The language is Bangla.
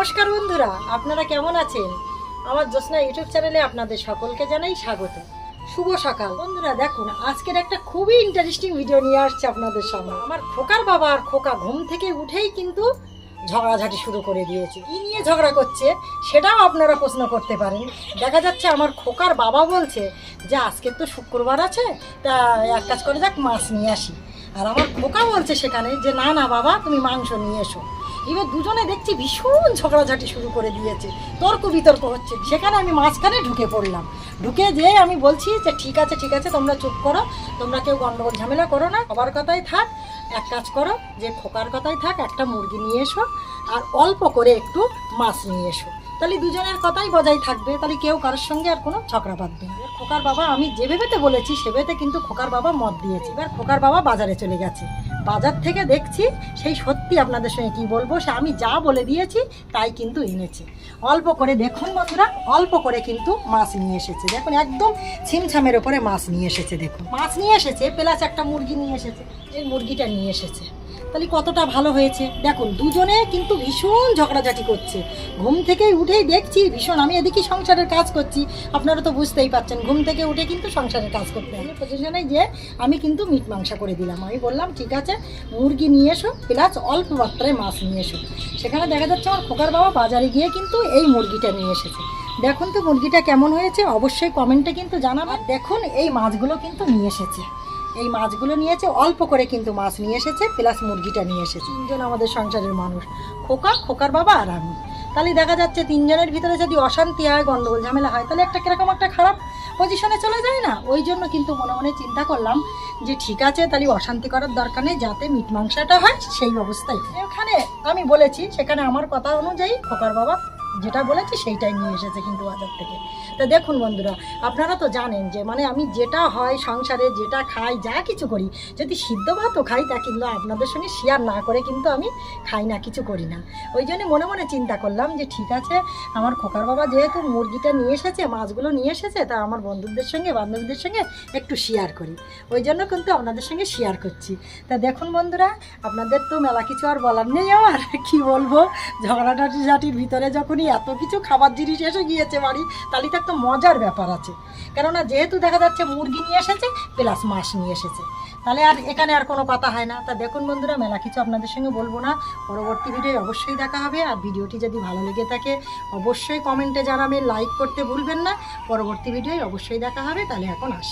নমস্কার বন্ধুরা, আপনারা কেমন আছেন? আমার জ্যোৎস্না ইউটিউব চ্যানেলে আপনাদের সকলকে জানাই স্বাগত। শুভ সকাল বন্ধুরা। দেখুন, আজকের একটা খুবই ইন্টারেস্টিং ভিডিও নিয়ে আসছে আপনাদের সামনে। আমার খোকার বাবা আর খোকা ঘুম থেকে উঠেই কিন্তু ঝগড়াঝাটি শুরু করে দিয়েছে। কি নিয়ে ঝগড়া করছে সেটাও আপনারা প্রশ্ন করতে পারেন। দেখা যাচ্ছে আমার খোকার বাবা বলছে যে আজকে তো শুক্রবার আছে, তা এক কাজ করে যাক মাছ নিয়ে আসি। আর আমার খোকা বলছে সেখানে যে না না বাবা, তুমি মাংস নিয়ে এসো। এবার দুজনে দেখছি ভীষণ ঝগড়াঝাটি শুরু করে দিয়েছে, তর্ক বিতর্ক হচ্ছে। সেখানে আমি মাঝখানে ঢুকে পড়লাম। ঢুকে যেয়ে আমি বলছি যে ঠিক আছে তোমরা চুপ করো, তোমরা কেউ গন্ডগোল ঝামেলা করো না, সবার কথাই থাক। এক কাজ করো, যে খোকার কথাই থাক, একটা মুরগি নিয়ে এসো আর অল্প করে একটু মাছ নিয়ে এসো। তাহলে দুজনের কথাই বজায় থাকবে, তাহলে কেউ কারোর সঙ্গে আর কোনো ঝগড়া বাঁধবে না। খোকার বাবা আমি যে ভেবেতে বলেছি সেভেতে কিন্তু খোকার বাবা মত দিয়েছে। এবার খোকার বাবা বাজারে চলে গেছে। বাজার থেকে দেখছি সেই সত্যি আপনাদের সঙ্গে কি বলবো, সে আমি যা বলে দিয়েছি তাই কিন্তু এনেছে। অল্প করে দেখুন বন্ধুরা, অল্প করে কিন্তু মাছ নিয়ে এসেছে। দেখুন একদম ছিমছামের ওপরে মাছ নিয়ে এসেছে। দেখুন মাছ নিয়ে এসেছে, প্লাস একটা মুরগি নিয়ে এসেছে। এই মুরগিটা নিয়ে এসেছে, তাহলে কতটা ভালো হয়েছে। দেখুন দুজনে কিন্তু ভীষণ ঝগড়াঝাটি করছে। ঘুম থেকেই উঠেই দেখছি ভীষণ, আমি এদিকে সংসারের কাজ করছি, আপনারা তো বুঝতেই পারছেন। ঘুম থেকে উঠে কিন্তু সংসারের কাজ করতে হবে। প্রতিজনে গিয়ে আমি কিন্তু মিট মাংস করে দিলাম। আমি বললাম ঠিক আছে মুরগি নিয়ে এসো, প্লাস অল্প মাত্রায় মাছ নিয়ে এসো। সেখানে দেখা যাচ্ছে আমার খোকার বাবা বাজারে গিয়ে কিন্তু এই মুরগিটা নিয়ে এসেছে। দেখুন তো মুরগিটা কেমন হয়েছে, অবশ্যই কমেন্টে কিন্তু জানাবেন। দেখুন এই মাছগুলো কিন্তু নিয়ে এসেছে। এই মাছগুলো নিয়েছে, অল্প করে কিন্তু মাছ নিয়ে এসেছে, প্লাস মুরগিটা নিয়ে এসেছে। তিনজন আমাদের সংসারের মানুষ, খোকার বাবা আর আমি। তাহলে দেখা যাচ্ছে তিনজনের ভিতরে যদি অশান্তি হয়, গন্ডগোল ঝামেলা হয়, তাহলে একটা কিরকম একটা খারাপ পজিশনে চলে যায় না? ওই জন্য কিন্তু মনে মনে চিন্তা করলাম যে ঠিক আছে, তাহলে অশান্তি করার দরকার নেই, যাতে মিট মাংসটা হয় সেই অবস্থায়। এখানে আমি বলেছি, সেখানে আমার কথা অনুযায়ী খোকার বাবা যেটা বলেছি সেইটাই নিয়ে এসেছে কিন্তু বাজার থেকে। তা দেখুন বন্ধুরা, আপনারা তো জানেন যে মানে আমি যেটা হয় সংসারে, যেটা খাই, যা কিছু করি, যদি সিদ্ধ ভাতও খাই তা কিন্তু আপনাদের সঙ্গে শেয়ার না করে কিন্তু আমি খাই না, কিছু করি না। ওই জন্য মনে মনে চিন্তা করলাম যে ঠিক আছে, আমার খোকার বাবা যেহেতু মুরগিটা নিয়ে এসেছে, মাছগুলো নিয়ে এসেছে, তা আমার বন্ধুদের সঙ্গে বান্ধবীদের সঙ্গে একটু শেয়ার করি। ওই জন্য কিন্তু আপনাদের সঙ্গে শেয়ার করছি। তা দেখুন বন্ধুরা, আপনাদের তো মেলা কিছু আর বলার নেই। আমার কি বলবো, ঝগড়াঝাটির ভিতরে যখনই এত কিছু খাবার জিনিস এসে গিয়েছে বাড়ি, তাহলে তো একটা মজার ব্যাপার আছে। কেননা যেহেতু দেখা যাচ্ছে মুরগি নিয়ে এসেছে প্লাস মাছ নিয়ে এসেছে, তাহলে আর এখানে আর কোনো কথা হয় না। তা দেখুন বন্ধুরা, মেলা কিছু আপনাদের সঙ্গে বলবো না, পরবর্তী ভিডিও অবশ্যই দেখা হবে। আর ভিডিওটি যদি ভালো লেগে থাকে অবশ্যই কমেন্টে জানাবেন, লাইক করতে ভুলবেন না। পরবর্তী ভিডিও অবশ্যই দেখা হবে। তাহলে এখন আসি।